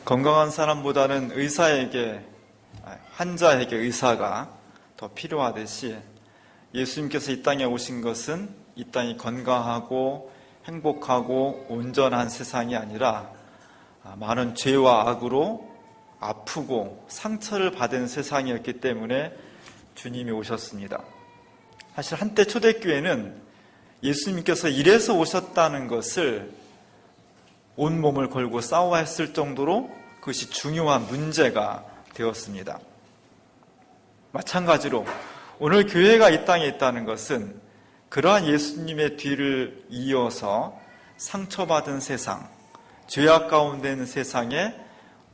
건강한 사람보다는 환자에게 의사가 더 필요하듯이 예수님께서 이 땅에 오신 것은 이 땅이 건강하고 행복하고 온전한 세상이 아니라 많은 죄와 악으로 아프고 상처를 받은 세상이었기 때문에 주님이 오셨습니다. 사실 한때 초대교회는 예수님께서 이래서 오셨다는 것을 온몸을 걸고 싸워야 했을 정도로 그것이 중요한 문제가 되었습니다. 마찬가지로 오늘 교회가 이 땅에 있다는 것은 그러한 예수님의 뒤를 이어서 상처받은 세상, 죄악 가운데 있는 세상에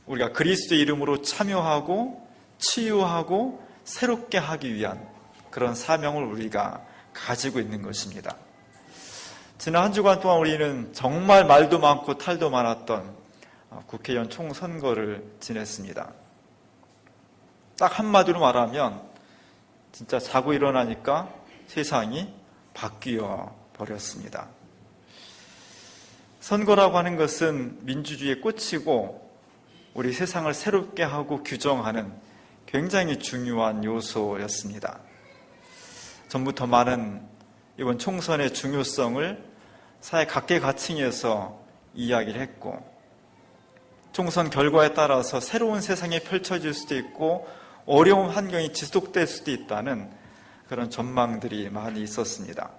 우리가 그리스도의 이름으로 참여하고 치유하고 새롭게 하기 위한 그런 사명을 우리가 가지고 있는 것입니다. 지난 한 주간 동안 우리는 정말 말도 많고 탈도 많았던 국회의원 총선거를 지냈습니다. 딱 한마디로 말하면 진짜 자고 일어나니까 세상이 바뀌어 버렸습니다. 선거라고 하는 것은 민주주의의 꽃이고 우리 세상을 새롭게 하고 규정하는 굉장히 중요한 요소였습니다. 전부터 많은 이번 총선의 중요성을 사회 각계각층에서 이야기를 했고 총선 결과에 따라서 새로운 세상이 펼쳐질 수도 있고 어려운 환경이 지속될 수도 있다는 그런 전망들이 많이 있었습니다.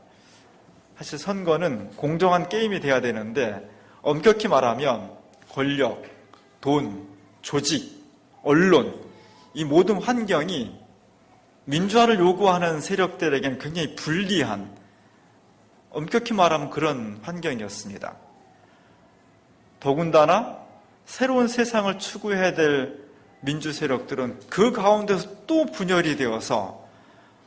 사실 선거는 공정한 게임이 돼야 되는데 엄격히 말하면 권력, 돈, 조직, 언론 이 모든 환경이 민주화를 요구하는 세력들에게는 굉장히 불리한 엄격히 말하면 그런 환경이었습니다. 더군다나 새로운 세상을 추구해야 될 민주 세력들은 그 가운데서 또 분열이 되어서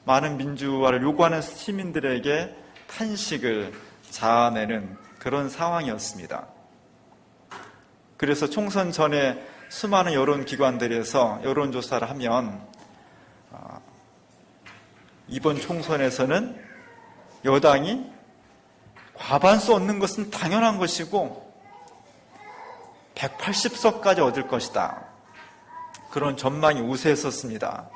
많은 민주화를 요구하는 시민들에게 탄식을 자아내는 그런 상황이었습니다. 그래서 총선 전에 수많은 여론기관들에서 여론조사를 하면 이번 총선에서는 여당이 과반수 얻는 것은 당연한 것이고 180석까지 얻을 것이다. 그런 전망이 우세했었습니다.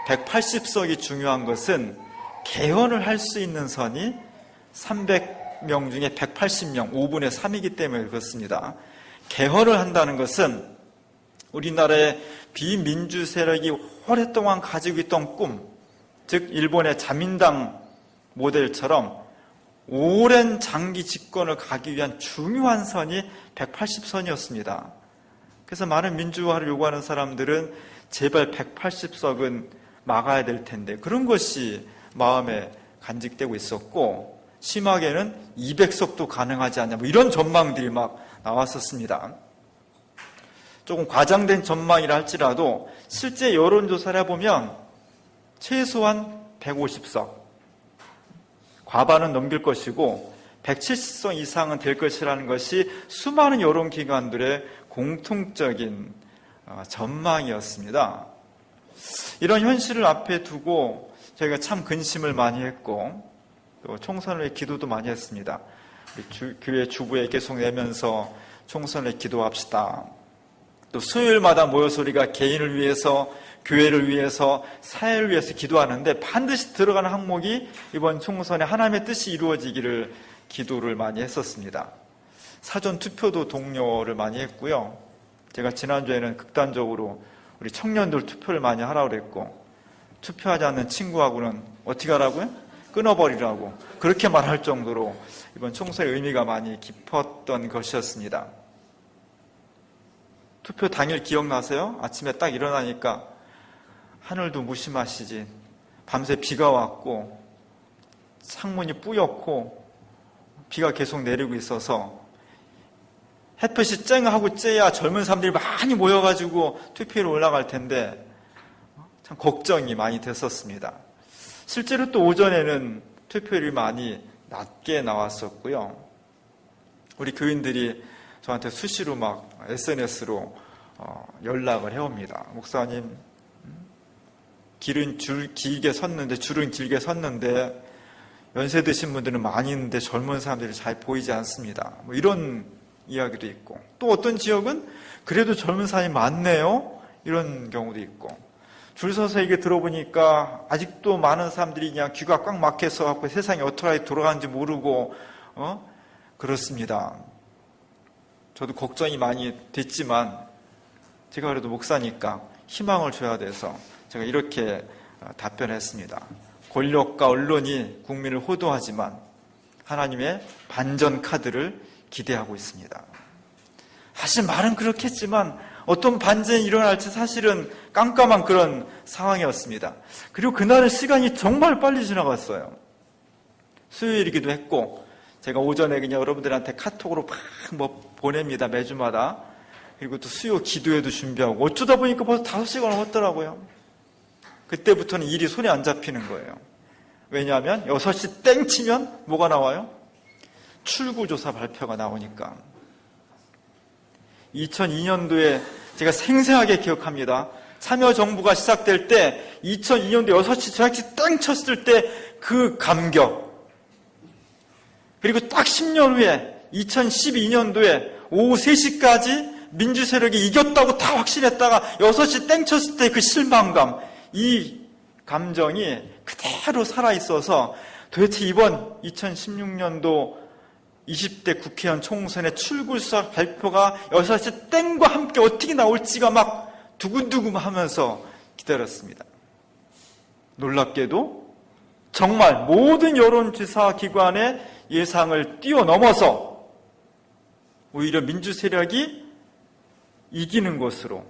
180석이 중요한 것은 개헌을 할 수 있는 선이 300명 중에 180명, 5분의 3이기 때문에 그렇습니다. 개헌을 한다는 것은 우리나라의 비민주 세력이 오랫동안 가지고 있던 꿈, 즉 일본의 자민당 모델처럼 오랜 장기 집권을 가기 위한 중요한 선이 180선이었습니다. 그래서 많은 민주화를 요구하는 사람들은 제발 180석은 막아야 될 텐데 그런 것이 마음에 간직되고 있었고 심하게는 200석도 가능하지 않냐 이런 전망들이 막 나왔었습니다. 조금 과장된 전망이라 할지라도 실제 여론조사를 해보면 최소한 150석 과반은 넘길 것이고 170석 이상은 될 것이라는 것이 수많은 여론기관들의 공통적인 전망이었습니다. 이런 현실을 앞에 두고 저희가 참 근심을 많이 했고 또 총선을 위해 기도도 많이 했습니다. 우리 교회 주부에 계속 내면서 총선을 기도합시다. 또 수요일마다 모여서 우리가 개인을 위해서 교회를 위해서 사회를 위해서 기도하는데 반드시 들어가는 항목이 이번 총선에 하나님의 뜻이 이루어지기를 기도를 많이 했었습니다. 사전 투표도 독려를 많이 했고요. 제가 지난주에는 극단적으로 우리 청년들 투표를 많이 하라고 그랬고 투표하지 않는 친구하고는 어떻게 하라고요? 끊어버리라고 그렇게 말할 정도로 이번 총선의 의미가 많이 깊었던 것이었습니다. 투표 당일 기억나세요? 아침에 딱 일어나니까 하늘도 무심하시지 밤새 비가 왔고 창문이 뿌옇고 비가 계속 내리고 있어서 햇볕이 쨍하고 쬐야 젊은 사람들이 많이 모여가지고 투표로 올라갈 텐데 참 걱정이 많이 됐었습니다. 실제로 또 오전에는 투표율이 많이 낮게 나왔었고요. 우리 교인들이 저한테 수시로 막 SNS로 연락을 해옵니다. 목사님, 줄은 길게 섰는데 연세 드신 분들은 많이 있는데 젊은 사람들이 잘 보이지 않습니다. 이런 이야기도 있고, 또 어떤 지역은 그래도 젊은 사람이 많네요, 이런 경우도 있고, 줄 서서 얘기 들어보니까 아직도 많은 사람들이 그냥 귀가 꽉 막혀서 갖고 세상이 어떻게 돌아가는지 모르고 그렇습니다. 저도 걱정이 많이 됐지만 제가 그래도 목사니까 희망을 줘야 돼서 제가 이렇게 답변했습니다. 권력과 언론이 국민을 호도하지만 하나님의 반전 카드를 기대하고 있습니다. 사실 말은 그렇겠지만 어떤 반전이 일어날지 사실은 깜깜한 그런 상황이었습니다. 그리고 그날은 시간이 정말 빨리 지나갔어요. 수요일이기도 했고, 제가 오전에 그냥 여러분들한테 카톡으로 막 보냅니다, 매주마다. 그리고 또 수요 기도회도 준비하고, 어쩌다 보니까 벌써 5시가 넘었더라고요. 그때부터는 일이 손에 안 잡히는 거예요. 왜냐하면 6시 땡 치면 뭐가 나와요? 출구조사 발표가 나오니까. 2002년도에 제가 생생하게 기억합니다. 참여정부가 시작될 때 2002년도 6시 정확히 땡 쳤을 때 그 감격, 그리고 딱 10년 후에 2012년도에 오후 3시까지 민주세력이 이겼다고 다 확신했다가 6시 땡 쳤을 때 그 실망감, 이 감정이 그대로 살아있어서 도대체 이번 2016년도 20대 국회의원 총선의 출구조사 발표가 6시 땡과 함께 어떻게 나올지가 막 두근두근 하면서 기다렸습니다. 놀랍게도 정말 모든 여론조사 기관의 예상을 뛰어넘어서 오히려 민주 세력이 이기는 것으로,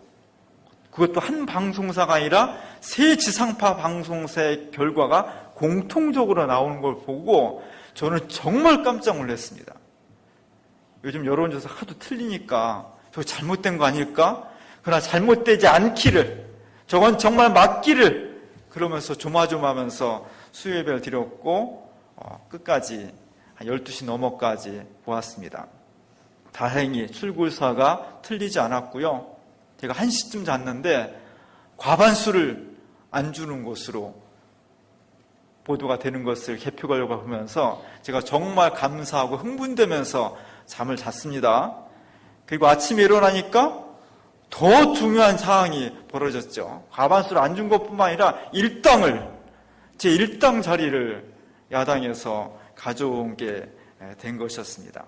그것도 한 방송사가 아니라 세 지상파 방송사의 결과가 공통적으로 나오는 걸 보고 저는 정말 깜짝 놀랐습니다. 요즘 여론조사 하도 틀리니까 저거 잘못된 거 아닐까? 그러나 잘못되지 않기를, 저건 정말 맞기를, 그러면서 조마조마하면서 수요예배를 드렸고 끝까지 한 12시 넘어까지 보았습니다. 다행히 출구조사가 틀리지 않았고요. 제가 1시쯤 잤는데 과반수를 안 주는 것으로 보도가 되는 것을 개표 결과 보면서 제가 정말 감사하고 흥분되면서 잠을 잤습니다. 그리고 아침에 일어나니까 더 중요한 상황이 벌어졌죠. 과반수를 안 준 것뿐만 아니라 제 1당 자리를 야당에서 가져온 게 된 것이었습니다.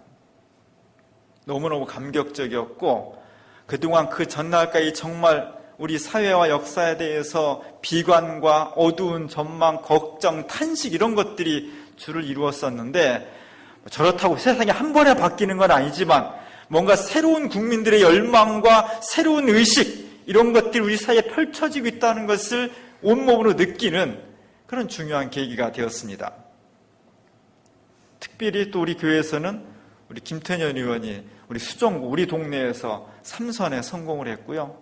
너무너무 감격적이었고, 그동안 그 전날까지 정말 우리 사회와 역사에 대해서 비관과 어두운 전망, 걱정, 탄식 이런 것들이 주를 이루었었는데, 저렇다고 세상이 한 번에 바뀌는 건 아니지만 뭔가 새로운 국민들의 열망과 새로운 의식, 이런 것들이 우리 사이에 펼쳐지고 있다는 것을 온몸으로 느끼는 그런 중요한 계기가 되었습니다. 특별히 또 우리 교회에서는 우리 김태년 의원이 우리 수정구, 우리 동네에서 3선에 성공을 했고요.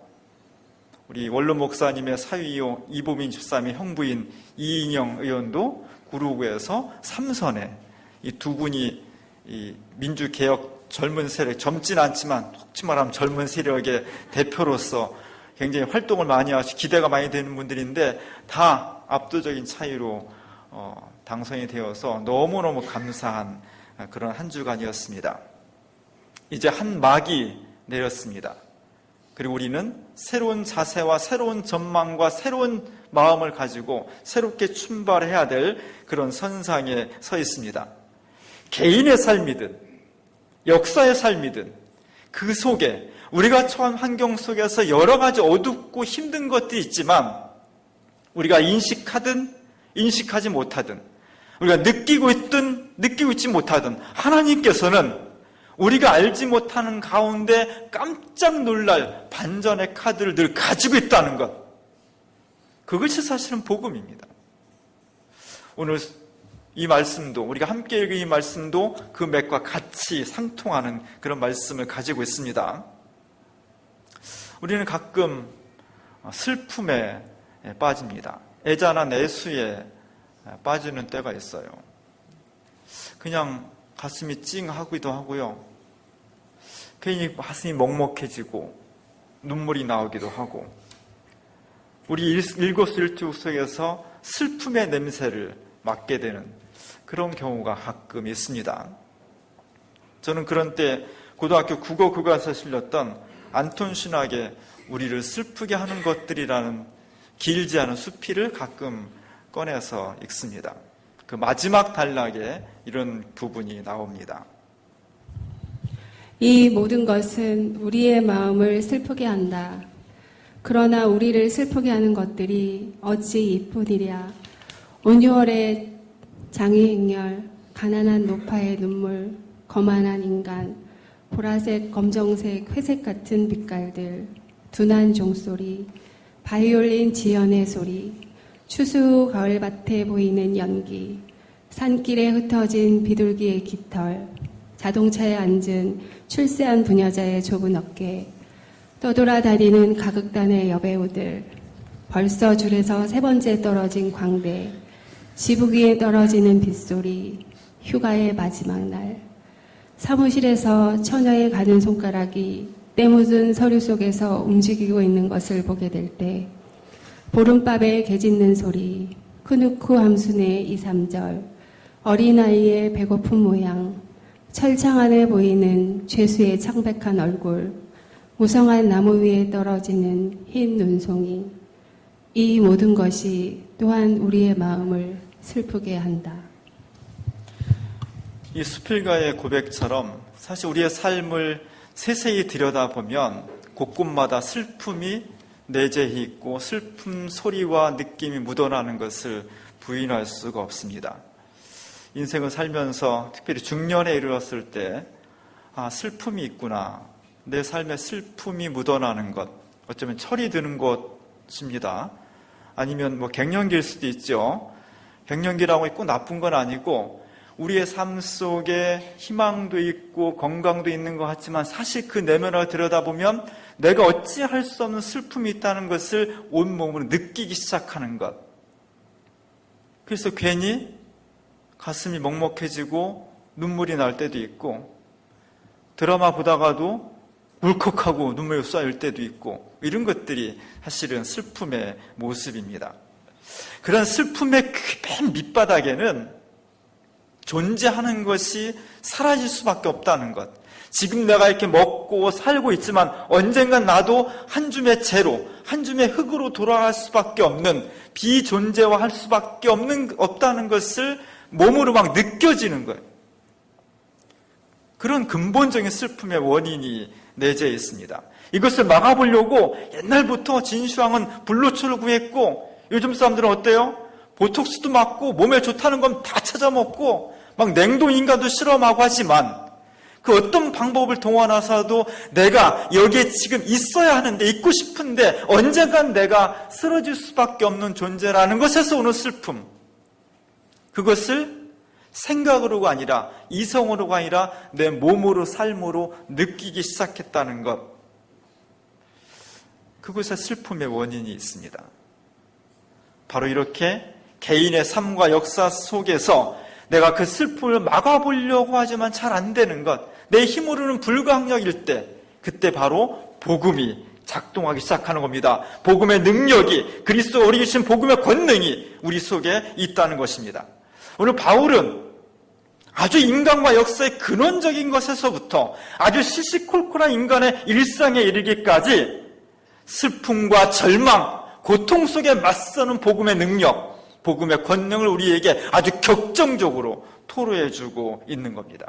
우리 원로 목사님의 사위요 이보민 집사님의 형부인 이인영 의원도 구로구에서 3선에, 이 두 분이 이 민주개혁 젊은 세력, 젊진 않지만 혹시 말하면 젊은 세력의 대표로서 굉장히 활동을 많이 하시고 기대가 많이 되는 분들인데 다 압도적인 차이로 당선이 되어서 너무너무 감사한 그런 한 주간이었습니다. 이제 한 막이 내렸습니다. 그리고 우리는 새로운 자세와 새로운 전망과 새로운 마음을 가지고 새롭게 출발해야 될 그런 선상에 서 있습니다. 개인의 삶이든 역사의 삶이든 그 속에 우리가 처한 환경 속에서 여러 가지 어둡고 힘든 것들이 있지만 우리가 인식하든 인식하지 못하든 우리가 느끼고 있든 느끼고 있지 못하든 하나님께서는 우리가 알지 못하는 가운데 깜짝 놀랄 반전의 카드를 늘 가지고 있다는 것, 그것이 사실은 복음입니다. 오늘 이 말씀도, 우리가 함께 읽은 이 말씀도 그 맥과 같이 상통하는 그런 말씀을 가지고 있습니다. 우리는 가끔 슬픔에 빠집니다. 애자나 내수에 빠지는 때가 있어요. 그냥 가슴이 찡하기도 하고요. 괜히 가슴이 먹먹해지고 눈물이 나오기도 하고, 우리 일거수일투 속에서 슬픔의 냄새를 맡게 되는 그런 경우가 가끔 있습니다. 저는 그런 때 고등학교 국어 교과서에 실렸던 안톤 슈낙의 우리를 슬프게 하는 것들이라는 길지 않은 수필을 가끔 꺼내서 읽습니다. 그 마지막 단락에 이런 부분이 나옵니다. 이 모든 것은 우리의 마음을 슬프게 한다. 그러나 우리를 슬프게 하는 것들이 어찌 이쁘니랴. 온유월의 장의행렬, 가난한 노파의 눈물, 거만한 인간, 보라색, 검정색, 회색 같은 빛깔들, 둔한 종소리, 바이올린 지연의 소리, 추수 가을밭에 보이는 연기, 산길에 흩어진 비둘기의 깃털, 자동차에 앉은 출세한 부녀자의 좁은 어깨, 떠돌아다니는 가극단의 여배우들, 벌써 줄에서 3번째 떨어진 광대, 지붕 위에 떨어지는 빗소리, 휴가의 마지막 날, 사무실에서 처녀의 가는 손가락이 때 묻은 서류 속에서 움직이고 있는 것을 보게 될 때, 보름밥에 개 짖는 소리, 크누크 함순의 2, 3절, 어린아이의 배고픈 모양, 철창 안에 보이는 죄수의 창백한 얼굴, 무성한 나무 위에 떨어지는 흰 눈송이, 이 모든 것이 또한 우리의 마음을 슬프게 한다. 이 수필가의 고백처럼 사실 우리의 삶을 세세히 들여다보면 곳곳마다 슬픔이 내재해 있고 슬픔 소리와 느낌이 묻어나는 것을 부인할 수가 없습니다. 인생을 살면서 특별히 중년에 이르렀을 때 슬픔이 있구나. 내 삶에 슬픔이 묻어나는 것, 어쩌면 철이 드는 것입니다. 아니면 갱년기일 수도 있죠. 갱년기라고 꼭 나쁜 건 아니고 우리의 삶 속에 희망도 있고 건강도 있는 것 같지만 사실 그 내면을 들여다보면 내가 어찌할 수 없는 슬픔이 있다는 것을 온몸으로 느끼기 시작하는 것. 그래서 괜히 가슴이 먹먹해지고 눈물이 날 때도 있고 드라마 보다가도 울컥하고 눈물이 쏟아질 때도 있고 이런 것들이 사실은 슬픔의 모습입니다. 그런 슬픔의 맨 밑바닥에는 존재하는 것이 사라질 수밖에 없다는 것. 지금 내가 이렇게 먹고 살고 있지만 언젠간 나도 한 줌의 재로, 한 줌의 흙으로 돌아갈 수밖에 없는 비존재화할 수밖에 없다는 것을 몸으로 막 느껴지는 거예요. 그런 근본적인 슬픔의 원인이 내재해 있습니다. 이것을 막아보려고 옛날부터 진시황은 불로초를 구했고 요즘 사람들은 어때요? 보톡스도 맞고 몸에 좋다는 건 다 찾아먹고 막 냉동인간도 실험하고 하지만 그 어떤 방법을 동원해서도 내가 여기에 지금 있어야 하는데 있고 싶은데 언젠간 내가 쓰러질 수밖에 없는 존재라는 것에서 오는 슬픔, 그것을 생각으로가 아니라 이성으로가 아니라 내 몸으로 삶으로 느끼기 시작했다는 것, 그것에 슬픔의 원인이 있습니다. 바로 이렇게 개인의 삶과 역사 속에서 내가 그 슬픔을 막아보려고 하지만 잘 안 되는 것, 내 힘으로는 불가항력일 때, 그때 바로 복음이 작동하기 시작하는 겁니다. 복음의 능력이, 그리스도 우리 주신 복음의 권능이 우리 속에 있다는 것입니다. 오늘 바울은 아주 인간과 역사의 근원적인 것에서부터 아주 시시콜콜한 인간의 일상에 이르기까지 슬픔과 절망, 고통 속에 맞서는 복음의 능력, 복음의 권능을 우리에게 아주 격정적으로 토로해주고 있는 겁니다.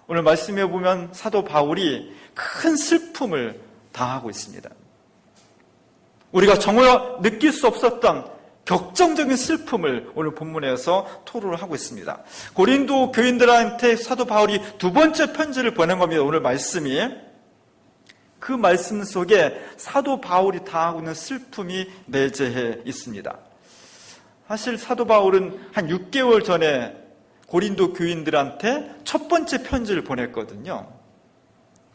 오늘 말씀해 보면 사도 바울이 큰 슬픔을 당하고 있습니다. 우리가 정말 느낄 수 없었던 격정적인 슬픔을 오늘 본문에서 토로를 하고 있습니다. 고린도 교인들한테 사도 바울이 2번째 편지를 보낸 겁니다. 오늘 말씀이. 그 말씀 속에 사도 바울이 당하고 있는 슬픔이 내재해 있습니다. 사실 사도 바울은 한 6개월 전에 고린도 교인들한테 첫 번째 편지를 보냈거든요.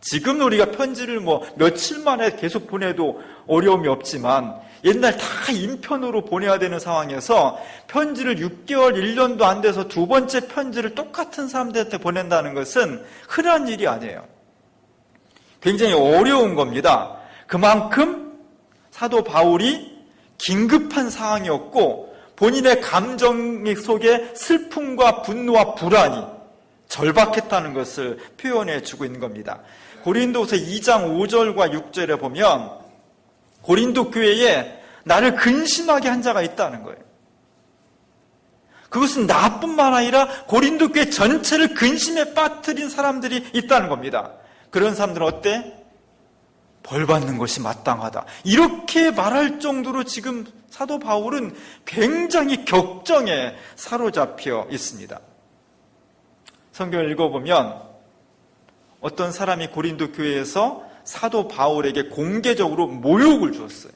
지금 우리가 편지를 며칠 만에 계속 보내도 어려움이 없지만 옛날 다 인편으로 보내야 되는 상황에서 편지를 6개월, 1년도 안 돼서 2번째 편지를 똑같은 사람들한테 보낸다는 것은 흔한 일이 아니에요. 굉장히 어려운 겁니다. 그만큼 사도 바울이 긴급한 상황이었고 본인의 감정 속에 슬픔과 분노와 불안이 절박했다는 것을 표현해 주고 있는 겁니다. 고린도서 2장 5절과 6절에 보면 고린도 교회에 나를 근심하게 한 자가 있다는 거예요. 그것은 나뿐만 아니라 고린도 교회 전체를 근심에 빠뜨린 사람들이 있다는 겁니다. 그런 사람들은 어때? 벌 받는 것이 마땅하다. 이렇게 말할 정도로 지금 사도 바울은 굉장히 격정에 사로잡혀 있습니다. 성경을 읽어보면 어떤 사람이 고린도 교회에서 사도 바울에게 공개적으로 모욕을 주었어요.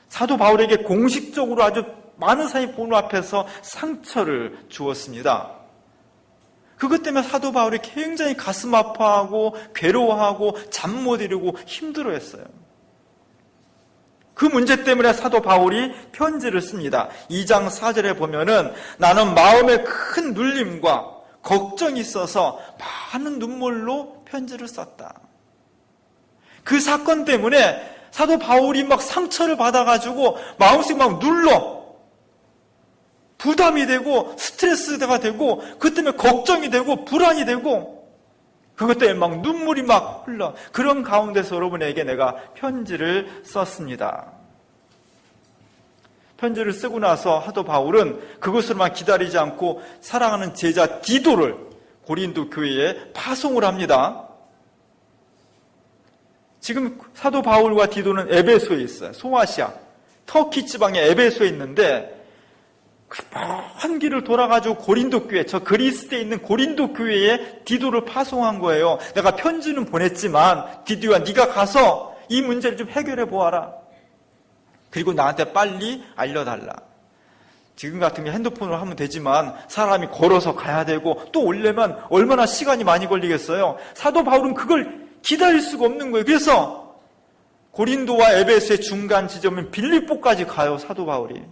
사도 바울에게 공식적으로 아주 많은 사람이 보는 앞에서 상처를 주었습니다. 그것 때문에 사도 바울이 굉장히 가슴 아파하고 괴로워하고 잠 못 이루고 힘들어했어요. 그 문제 때문에 사도 바울이 편지를 씁니다. 2장 4절에 보면은 나는 마음에 큰 눌림과 걱정이 있어서 많은 눈물로 편지를 썼다. 그 사건 때문에 사도 바울이 막 상처를 받아가지고 마음속에 막 눌러 부담이 되고 스트레스가 되고 그 때문에 걱정이 되고 불안이 되고 그것 때문에 막 눈물이 막 흘러. 그런 가운데서 여러분에게 내가 편지를 썼습니다. 편지를 쓰고 나서 사도 바울은 그것으로만 기다리지 않고 사랑하는 제자 디도를 고린도 교회에 파송을 합니다. 지금 사도 바울과 디도는 에베소에 있어요. 소아시아, 터키 지방의 에베소에 있는데 그 먼 길을 돌아가지고 고린도 교회, 저 그리스에 있는 고린도 교회에 디도를 파송한 거예요. 내가 편지는 보냈지만 디도야 네가 가서 이 문제를 좀 해결해 보아라. 그리고 나한테 빨리 알려달라. 지금 같은 게 핸드폰으로 하면 되지만 사람이 걸어서 가야 되고 또 오려면 얼마나 시간이 많이 걸리겠어요. 사도 바울은 그걸 기다릴 수가 없는 거예요. 그래서 고린도와 에베소의 중간 지점인 빌립보까지 가요. 사도 바울이.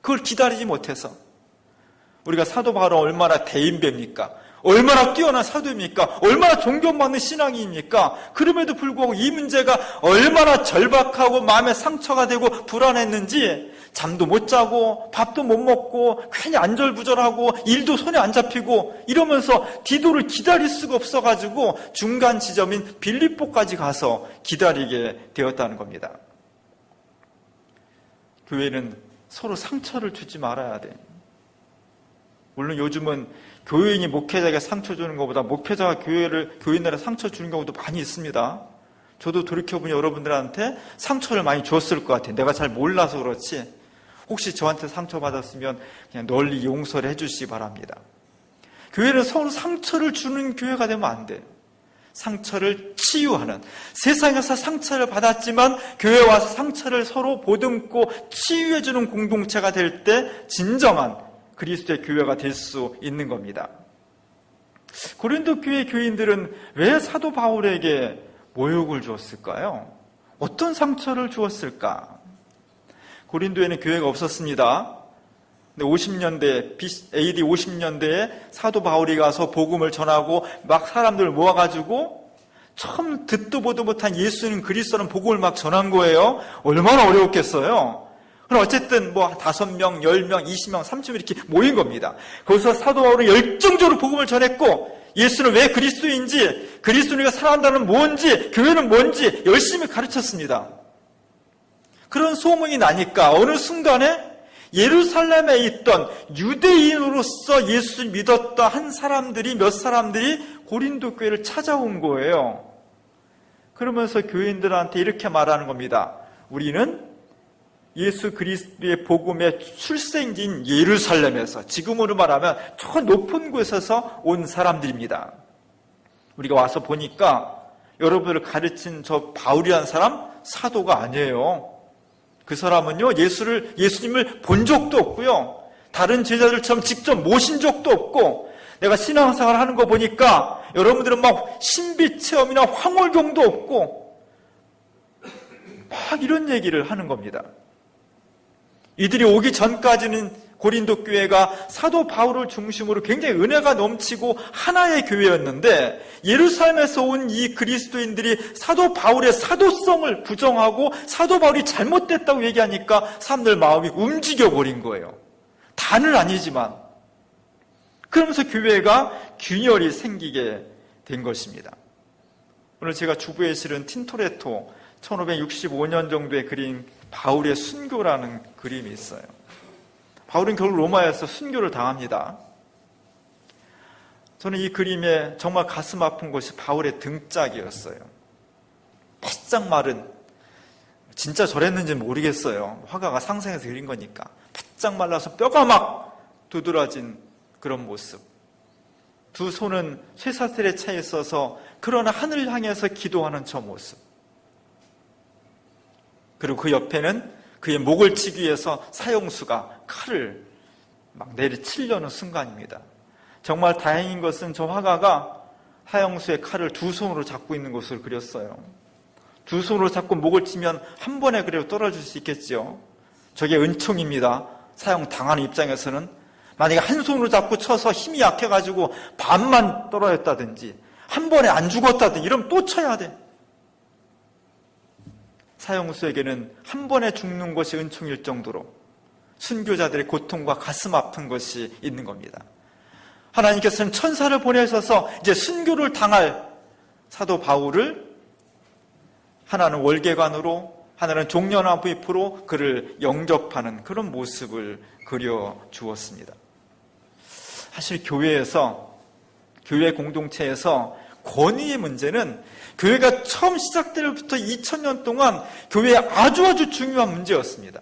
그걸 기다리지 못해서. 우리가 사도 바울은 얼마나 대인배입니까? 얼마나 뛰어난 사도입니까? 얼마나 존경받는 신앙인입니까? 그럼에도 불구하고 이 문제가 얼마나 절박하고 마음에 상처가 되고 불안했는지 잠도 못 자고 밥도 못 먹고 괜히 안절부절하고 일도 손에 안 잡히고 이러면서 디도를 기다릴 수가 없어가지고 중간 지점인 빌립보까지 가서 기다리게 되었다는 겁니다. 교회는 서로 상처를 주지 말아야 돼. 물론 요즘은 교인이 목회자에게 상처 주는 것보다 목회자가 교인들에게 상처 주는 경우도 많이 있습니다. 저도 돌이켜보니 여러분들한테 상처를 많이 줬을 것 같아요. 내가 잘 몰라서 그렇지. 혹시 저한테 상처받았으면 그냥 널리 용서를 해주시기 바랍니다. 교회는 서로 상처를 주는 교회가 되면 안 돼요. 상처를 치유하는, 세상에서 상처를 받았지만 교회에 와서 상처를 서로 보듬고 치유해주는 공동체가 될 때 진정한 그리스도의 교회가 될 수 있는 겁니다. 고린도 교회 교인들은 왜 사도 바울에게 모욕을 주었을까요? 어떤 상처를 주었을까? 고린도에는 교회가 없었습니다. 근데 50년대, AD 50년대에 사도 바울이 가서 복음을 전하고 막 사람들을 모아가지고 처음 듣도 보도 못한 예수는 그리스도는 복음을 막 전한 거예요. 얼마나 어려웠겠어요. 그럼 어쨌든 뭐 5명, 10명, 20명, 30명 이렇게 모인 겁니다. 거기서 사도 바울은 열정적으로 복음을 전했고 예수는 왜 그리스도인지, 그리스도인이 살아간다는 뭔지, 교회는 뭔지 열심히 가르쳤습니다. 그런 소문이 나니까 어느 순간에 예루살렘에 있던 유대인으로서 예수를 믿었던 몇 사람들이 고린도 교회를 찾아온 거예요. 그러면서 교인들한테 이렇게 말하는 겁니다. 우리는 예수 그리스도의 복음의 출생지인 예루살렘에서, 지금으로 말하면 저 높은 곳에서 온 사람들입니다. 우리가 와서 보니까 여러분을 가르친 저 바울이라는 사람 사도가 아니에요. 그 사람은요, 예수님을 본 적도 없고요. 다른 제자들처럼 직접 모신 적도 없고, 내가 신앙생활 하는 거 보니까 여러분들은 막 신비체험이나 황홀경도 없고, 막 이런 얘기를 하는 겁니다. 이들이 오기 전까지는 고린도 교회가 사도 바울을 중심으로 굉장히 은혜가 넘치고 하나의 교회였는데 예루살렘에서 온 이 그리스도인들이 사도 바울의 사도성을 부정하고 사도 바울이 잘못됐다고 얘기하니까 사람들 마음이 움직여버린 거예요. 다는 아니지만. 그러면서 교회가 균열이 생기게 된 것입니다. 오늘 제가 주부에 실은 틴토레토 1565년 정도에 그린 바울의 순교라는 그림이 있어요. 바울은 결국 로마에서 순교를 당합니다. 저는 이 그림에 정말 가슴 아픈 것이 바울의 등짝이었어요. 바짝 마른, 진짜 저랬는지는 모르겠어요. 화가가 상상해서 그린 거니까. 바짝 말라서 뼈가 막 두드러진 그런 모습. 두 손은 쇠사슬에 차 있어서 그러나 하늘을 향해서 기도하는 저 모습. 그리고 그 옆에는 그의 목을 치기 위해서 사형수가 칼을 막 내리치려는 순간입니다. 정말 다행인 것은 저 화가가 사형수의 칼을 두 손으로 잡고 있는 것을 그렸어요. 두 손으로 잡고 목을 치면 한 번에 그래도 떨어질 수 있겠지요. 저게 은총입니다. 사형 당하는 입장에서는 만약에 한 손으로 잡고 쳐서 힘이 약해가지고 반만 떨어졌다든지 한 번에 안 죽었다든지 이러면 또 쳐야 돼. 사형수에게는 한 번에 죽는 것이 은총일 정도로 순교자들의 고통과 가슴 아픈 것이 있는 겁니다. 하나님께서는 천사를 보내셔서 이제 순교를 당할 사도 바울을 하나는 월계관으로 하나는 종려나무 잎으로 그를 영접하는 그런 모습을 그려주었습니다. 사실 교회에서, 교회 공동체에서 권위의 문제는 교회가 처음 시작될 때부터 2000년 동안 교회의 아주 중요한 문제였습니다.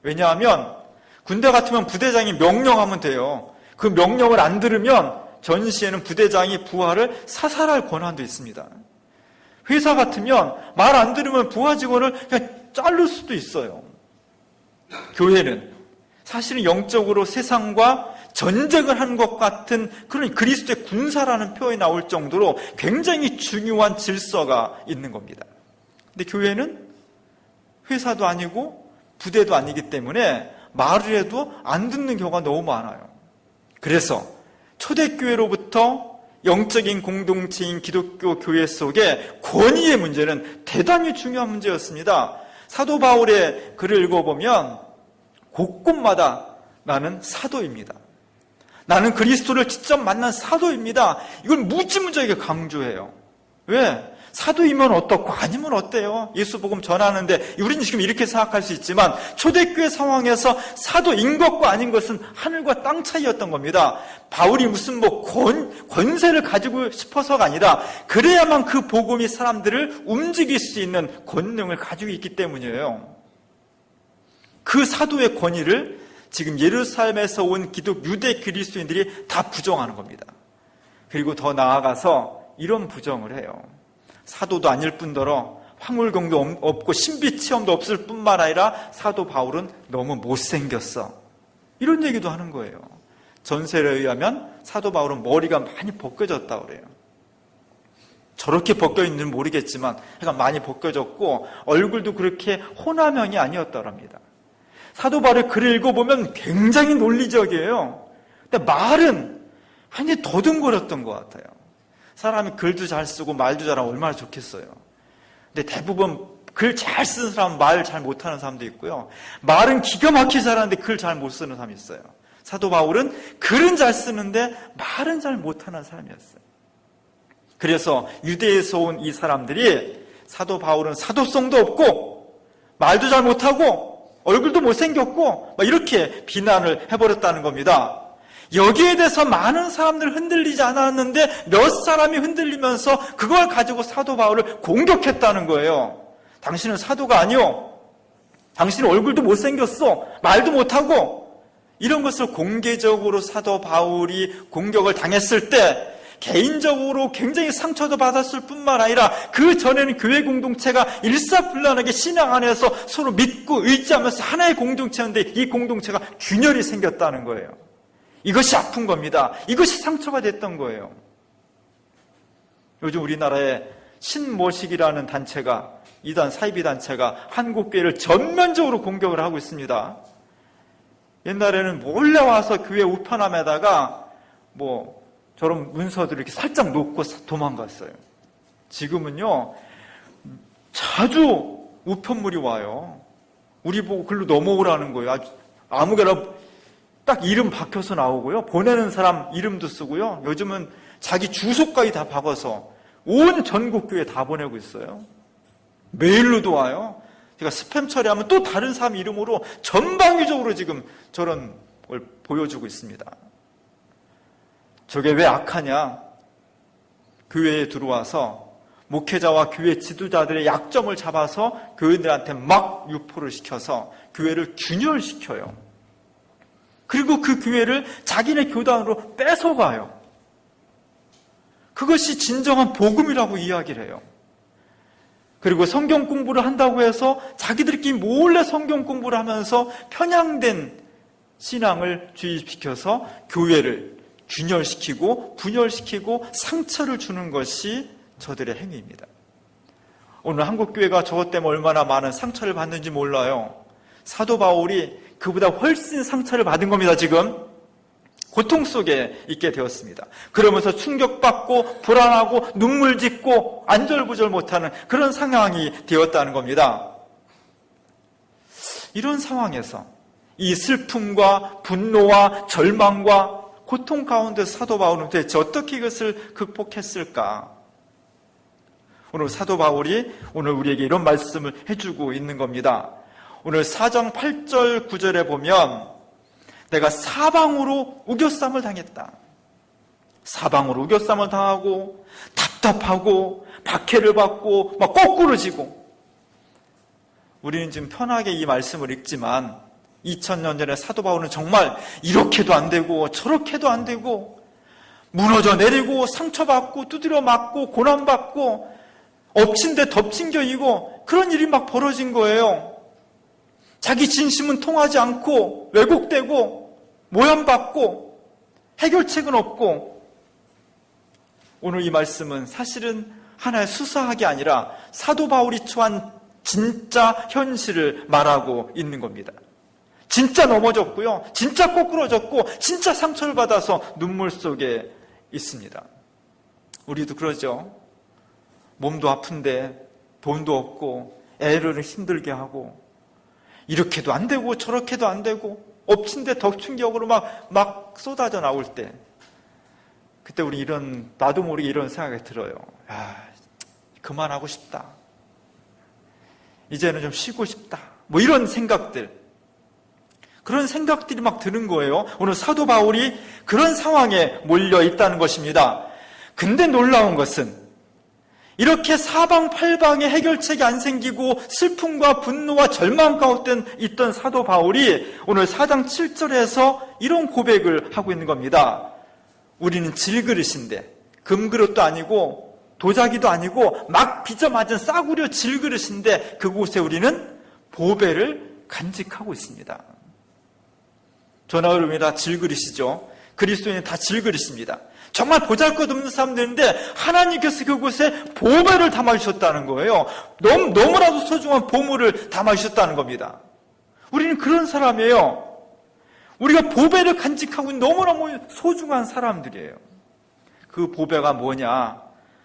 왜냐하면 군대 같으면 부대장이 명령하면 돼요. 그 명령을 안 들으면 전시에는 부대장이 부하를 사살할 권한도 있습니다. 회사 같으면 말 안 들으면 부하 직원을 그냥 자를 수도 있어요. 교회는 사실은 영적으로 세상과 전쟁을 하는 것 같은 그런 그리스도의 군사라는 표현이 나올 정도로 굉장히 중요한 질서가 있는 겁니다. 근데 교회는 회사도 아니고 부대도 아니기 때문에 말을 해도 안 듣는 경우가 너무 많아요. 그래서 초대교회로부터 영적인 공동체인 기독교 교회 속에 권위의 문제는 대단히 중요한 문제였습니다. 사도 바울의 글을 읽어보면 곳곳마다 나는 사도입니다. 나는 그리스도를 직접 만난 사도입니다. 이걸 무지무지하게 강조해요. 왜? 사도이면 어떻고 아니면 어때요? 예수 복음 전하는데 우리는 지금 이렇게 생각할 수 있지만 초대교회 상황에서 사도인 것과 아닌 것은 하늘과 땅 차이였던 겁니다. 바울이 무슨 권세를 가지고 싶어서가 아니라 그래야만 그 복음이 사람들을 움직일 수 있는 권능을 가지고 있기 때문이에요. 그 사도의 권위를 지금 예루살렘에서 온 유대 그리스도인들이 다 부정하는 겁니다. 그리고 더 나아가서 이런 부정을 해요. 사도도 아닐 뿐더러 황홀경도 없고 신비체험도 없을 뿐만 아니라 사도 바울은 너무 못생겼어. 이런 얘기도 하는 거예요. 전설에 의하면 사도 바울은 머리가 많이 벗겨졌다고 그래요. 저렇게 벗겨있는지는 모르겠지만 많이 벗겨졌고 얼굴도 그렇게 호남형이 아니었다고 합니다. 사도 바울의 글을 읽어보면 굉장히 논리적이에요. 근데 말은 굉장히 더듬거렸던 것 같아요. 사람이 글도 잘 쓰고 말도 잘하면 얼마나 좋겠어요. 근데 대부분 글 잘 쓰는 사람은 말 잘 못하는 사람도 있고요. 말은 기가 막히게 잘하는데 글 잘 못 쓰는 사람이 있어요. 사도 바울은 글은 잘 쓰는데 말은 잘 못하는 사람이었어요. 그래서 유대에서 온 이 사람들이 사도 바울은 사도성도 없고 말도 잘 못하고 얼굴도 못생겼고 막 이렇게 비난을 해버렸다는 겁니다. 여기에 대해서 많은 사람들 흔들리지 않았는데 몇 사람이 흔들리면서 그걸 가지고 사도 바울을 공격했다는 거예요. 당신은 사도가 아니오. 당신은 얼굴도 못생겼어. 말도 못하고. 이런 것을 공개적으로 사도 바울이 공격을 당했을 때 개인적으로 굉장히 상처도 받았을 뿐만 아니라 그 전에는 교회 공동체가 일사불란하게 신앙 안에서 서로 믿고 의지하면서 하나의 공동체였는데 이 공동체가 균열이 생겼다는 거예요. 이것이 아픈 겁니다. 이것이 상처가 됐던 거예요. 요즘 우리나라에 신모식이라는 단체가 이단 사이비 단체가 한국교회를 전면적으로 공격을 하고 있습니다. 옛날에는 몰래 와서 교회 우편함에다가 저런 문서들을 이렇게 살짝 놓고 도망갔어요. 지금은요 자주 우편물이 와요. 우리 보고 글로 넘어오라는 거예요. 아무거나 딱 이름 박혀서 나오고요. 보내는 사람 이름도 쓰고요. 요즘은 자기 주소까지 다 박아서 온 전국 교회 다 보내고 있어요. 메일로도 와요. 제가 스팸 처리하면 또 다른 사람 이름으로 전방위적으로 지금 저런 걸 보여주고 있습니다. 저게 왜 악하냐? 교회에 들어와서 목회자와 교회 지도자들의 약점을 잡아서 교인들한테 막 유포를 시켜서 교회를 균열시켜요. 그리고 그 교회를 자기네 교단으로 뺏어가요. 그것이 진정한 복음이라고 이야기를 해요. 그리고 성경 공부를 한다고 해서 자기들끼리 몰래 성경 공부를 하면서 편향된 신앙을 주입시켜서 교회를 균열시키고 분열시키고 상처를 주는 것이 저들의 행위입니다. 오늘 한국교회가 저것 때문에 얼마나 많은 상처를 받는지 몰라요. 사도 바울이 그보다 훨씬 상처를 받은 겁니다. 지금 고통 속에 있게 되었습니다. 그러면서 충격받고 불안하고 눈물 짓고 안절부절 못하는 그런 상황이 되었다는 겁니다. 이런 상황에서 이 슬픔과 분노와 절망과 고통 가운데 사도 바울은 대체 어떻게 이것을 극복했을까? 오늘 사도 바울이 오늘 우리에게 이런 말씀을 해주고 있는 겁니다. 오늘 4장 8절 9절에 보면 내가 사방으로 우겨쌈을 당했다. 사방으로 우겨쌈을 당하고 답답하고 박해를 받고 막 거꾸로 지고. 우리는 지금 편하게 이 말씀을 읽지만 2000년 전에 사도 바울은 정말 이렇게도 안 되고 저렇게도 안 되고 무너져 내리고 상처받고 두드려 맞고 고난받고 엎친 데 덮친 격이고 그런 일이 막 벌어진 거예요. 자기 진심은 통하지 않고 왜곡되고 모함받고 해결책은 없고. 오늘 이 말씀은 사실은 하나의 수사학이 아니라 사도 바울이 처한 진짜 현실을 말하고 있는 겁니다. 진짜 넘어졌고요. 진짜 꼬꾸러졌고 진짜 상처를 받아서 눈물 속에 있습니다. 우리도 그러죠. 몸도 아픈데 돈도 없고 애를 힘들게 하고 이렇게도 안 되고 저렇게도 안 되고 엎친 데 덮친 격으로 막 쏟아져 나올 때 그때 우리 나도 모르게 이런 생각이 들어요. 그만하고 싶다. 이제는 좀 쉬고 싶다. 뭐 이런 생각들. 그런 생각들이 막 드는 거예요. 오늘 사도 바울이 그런 상황에 몰려 있다는 것입니다. 근데 놀라운 것은 이렇게 사방팔방에 해결책이 안 생기고 슬픔과 분노와 절망 가운데 있던 사도 바울이 오늘 4장 7절에서 이런 고백을 하고 있는 겁니다. 우리는 질그릇인데 금그릇도 아니고 도자기도 아니고 막 빚어맞은 싸구려 질그릇인데 그곳에 우리는 보배를 간직하고 있습니다. 저나 여러분이 다 질그릇이죠. 그리스도인은 다 질그릇입니다. 정말 보잘것없는 사람들인데 하나님께서 그곳에 보배를 담아주셨다는 거예요. 너무나도 소중한 보물을 담아주셨다는 겁니다. 우리는 그런 사람이에요. 우리가 보배를 간직하고 있는 너무너무 소중한 사람들이에요. 그 보배가 뭐냐?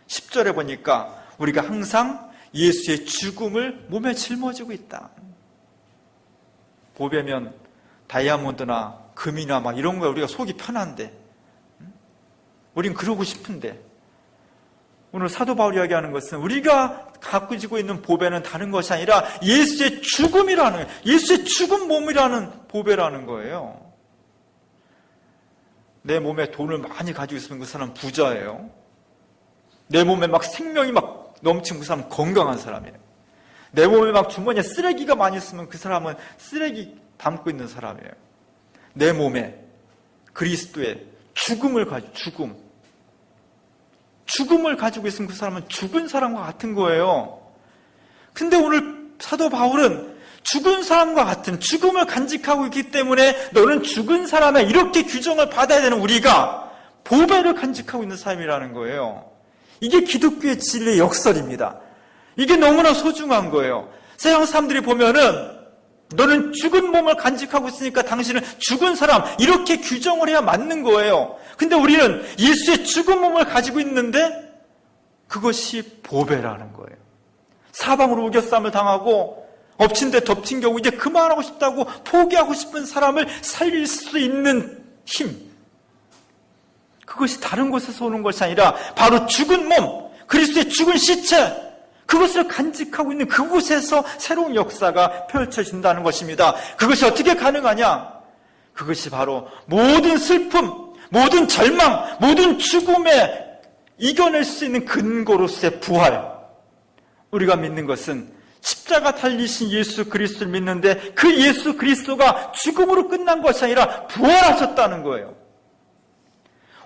10절에 보니까 우리가 항상 예수의 죽음을 몸에 짊어지고 있다. 보배면 다이아몬드나 금이나 막 이런 거에 우리가 속이 편한데 우린 그러고 싶은데 오늘 사도 바울이 이야기하는 것은 우리가 갖고 지고 있는 보배는 다른 것이 아니라 예수의 죽음이라는, 예수의 죽은 몸이라는 보배라는 거예요. 내 몸에 돈을 많이 가지고 있으면 그 사람은 부자예요. 내 몸에 막 생명이 막 넘치면 그 사람은 건강한 사람이에요. 내 몸에 막 주머니에 쓰레기가 많이 있으면 그 사람은 쓰레기 담고 있는 사람이에요. 내 몸에 그리스도의 죽음을 가지고 있으면 그 사람은 죽은 사람과 같은 거예요. 근데 오늘 사도 바울은 죽은 사람과 같은 죽음을 간직하고 있기 때문에 너는 죽은 사람에 이렇게 규정을 받아야 되는 우리가 보배를 간직하고 있는 삶이라는 거예요. 이게 기독교의 진리의 역설입니다. 이게 너무나 소중한 거예요. 세상 사람들이 보면은 너는 죽은 몸을 간직하고 있으니까 당신은 죽은 사람 이렇게 규정을 해야 맞는 거예요. 근데 우리는 예수의 죽은 몸을 가지고 있는데 그것이 보배라는 거예요. 사방으로 우겨쌈을 당하고 엎친 데 덮친 경우 이제 그만하고 싶다고 포기하고 싶은 사람을 살릴 수 있는 힘, 그것이 다른 곳에서 오는 것이 아니라 바로 죽은 몸, 그리스도의 죽은 시체, 그것을 간직하고 있는 그곳에서 새로운 역사가 펼쳐진다는 것입니다. 그것이 어떻게 가능하냐? 그것이 바로 모든 슬픔, 모든 절망, 모든 죽음에 이겨낼 수 있는 근거로서의 부활. 우리가 믿는 것은 십자가 달리신 예수 그리스도를 믿는데 그 예수 그리스도가 죽음으로 끝난 것이 아니라 부활하셨다는 거예요.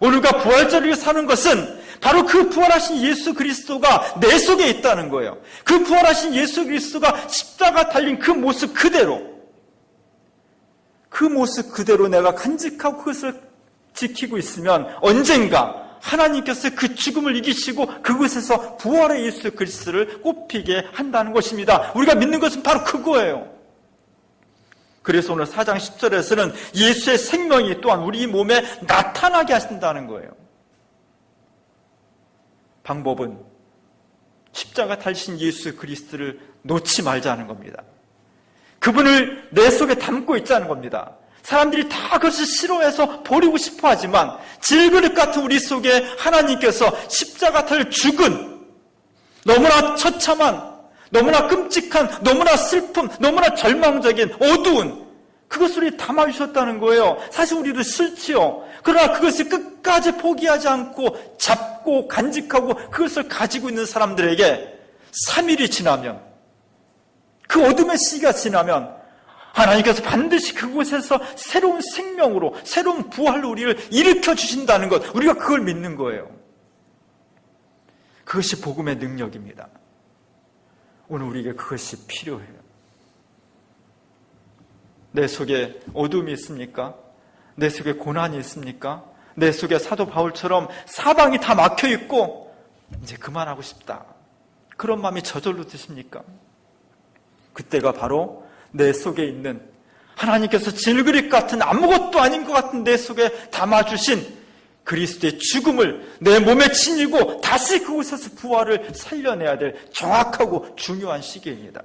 오늘과 부활절을 사는 것은 바로 그 부활하신 예수 그리스도가 내 속에 있다는 거예요. 그 부활하신 예수 그리스도가 십자가 달린 그 모습 그대로, 그 모습 그대로 내가 간직하고 그것을 지키고 있으면 언젠가 하나님께서 그 죽음을 이기시고 그곳에서 부활의 예수 그리스도를 꼽히게 한다는 것입니다. 우리가 믿는 것은 바로 그거예요. 그래서 오늘 4장 10절에서는 예수의 생명이 또한 우리 몸에 나타나게 하신다는 거예요. 방법은 십자가 달신 예수 그리스도를 놓지 말자는 겁니다. 그분을 내 속에 담고 있자는 겁니다. 사람들이 다 그것을 싫어해서 버리고 싶어 하지만 질그릇 같은 우리 속에 하나님께서 십자가 달려 죽은, 너무나 처참한, 너무나 끔찍한, 너무나 슬픔, 너무나 절망적인 어두운 그것을 담아주셨다는 거예요. 사실 우리도 싫지요. 그러나 그것을 끝까지 포기하지 않고 잡고 간직하고 그것을 가지고 있는 사람들에게 3일이 지나면, 그 어둠의 시기가 지나면 하나님께서 반드시 그곳에서 새로운 생명으로, 새로운 부활로 우리를 일으켜 주신다는 것, 우리가 그걸 믿는 거예요. 그것이 복음의 능력입니다. 오늘 우리에게 그것이 필요해요. 내 속에 어둠이 있습니까? 내 속에 고난이 있습니까? 내 속에 사도 바울처럼 사방이 다 막혀 있고 이제 그만하고 싶다, 그런 마음이 저절로 드십니까? 그때가 바로 내 속에 있는 하나님께서 질그릇 같은 아무것도 아닌 것 같은 내 속에 담아주신 그리스도의 죽음을 내 몸에 지니고 다시 그곳에서 부활을 살려내야 될 정확하고 중요한 시기입니다.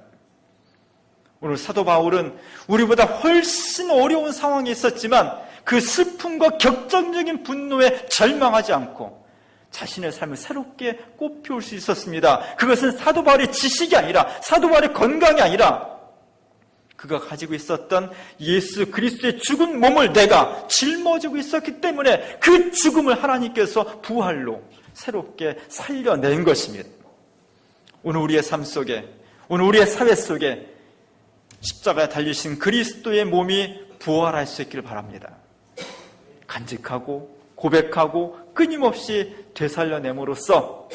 오늘 사도 바울은 우리보다 훨씬 어려운 상황에 있었지만 그 슬픔과 격정적인 분노에 절망하지 않고 자신의 삶을 새롭게 꽃피울 수 있었습니다. 그것은 사도 바울의 지식이 아니라, 사도 바울의 건강이 아니라 그가 가지고 있었던 예수 그리스도의 죽은 몸을 내가 짊어지고 있었기 때문에 그 죽음을 하나님께서 부활로 새롭게 살려낸 것입니다. 오늘 우리의 삶 속에, 오늘 우리의 사회 속에 십자가에 달리신 그리스도의 몸이 부활할 수 있기를 바랍니다. 간직하고 고백하고 끊임없이 되살려냄으로써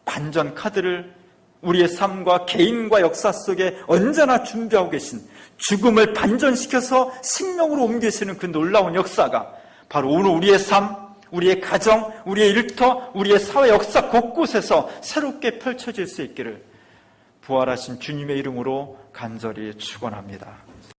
반전 카드를 우리의 삶과 개인과 역사 속에 언제나 준비하고 계신, 죽음을 반전시켜서 생명으로 옮기시는 그 놀라운 역사가 바로 오늘 우리의 삶, 우리의 가정, 우리의 일터, 우리의 사회 역사 곳곳에서 새롭게 펼쳐질 수 있기를 부활하신 주님의 이름으로 간절히 축원합니다.